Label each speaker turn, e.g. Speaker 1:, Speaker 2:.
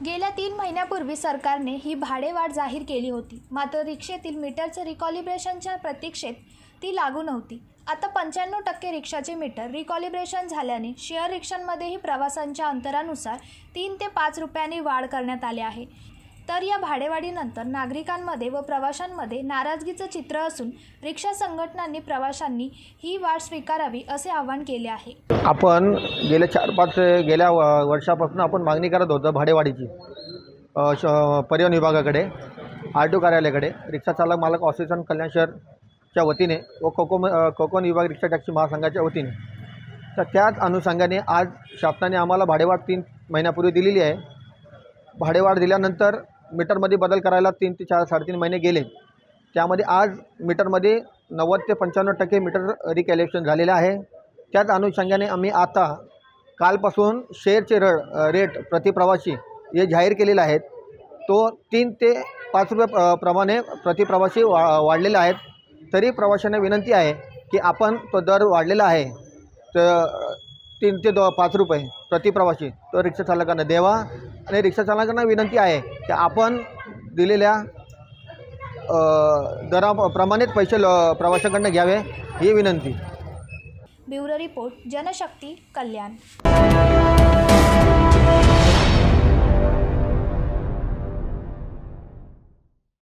Speaker 1: गेल्या 3 महिन्यापूर्वी सरकारने ही भाडेवाढ जाहीर केली होती। मात्र रिक्षेतील मीटरचं रिकॉलिब्रेशनच्या प्रतीक्षेत ती लागू नव्हती। आता 95% रिक्षाचे मीटर रिकॉलिब्रेशन झाल्याने शेअर रिक्षांमध्येही प्रवासांच्या अंतरानुसार 3 ते 5 रुपयांनी वाढ करण्यात आली आहे। तर या भाडेवाढीनंतर नागरिकांमध्ये व प्रवाशांमध्ये नाराजगीचं चित्र असून रिक्षा संघटनांनी प्रवाशांनी ही वाढ स्वीकारावी असे आवाहन केले आहे।
Speaker 2: आपण गेल्या 4-5 वर्षापासून आपण मागणी करत होतो भाडेवाढीची परिवहन विभागाकडे, आरटीओ कार्यालयाकडे, रिक्षा चालक मालक असोसिएशन कल्याण शहरच्या वतीने व कोकण विभाग रिक्षा टॅक्सी महासंघाच्या वतीने। तर त्याच अनुषंगाने आज शासनाने आम्हाला भाडेवाढ 3 महिन्यापूर्वी दिलेली आहे। भाडेवाढ दिल्यानंतर मीटरमध्ये बदल करायला 3 ते 4-3.5 महिने गेले। त्यामध्ये आज मीटरमध्ये 90 ते 95% मीटर रिकॅलिब्रेशन झालेलं आहे। त्याच अनुषंगाने आम्ही आता कालपासून शेअरचे रेट प्रतिप्रवासी हे जाहीर केलेले आहेत। तो 3 ते 5 रुपये प्रमाणे प्रतिप्रवासी वाढलेले आहेत। तरी प्रवाशांना विनंती आहे की आपण तो दर वाढलेला आहे तर 3 ते 5 रुपये प्रतिप्रवासी तो रिक्षा चालकांना द्यावा आणि रिक्षा चालकांना विनंती आहे की आपण दिलेल्या दराप्रमाणेच पैसे प्रवाशांकडून घ्यावे ही विनंती।
Speaker 1: ब्युरो रिपोर्ट, जनशक्ती, कल्याण।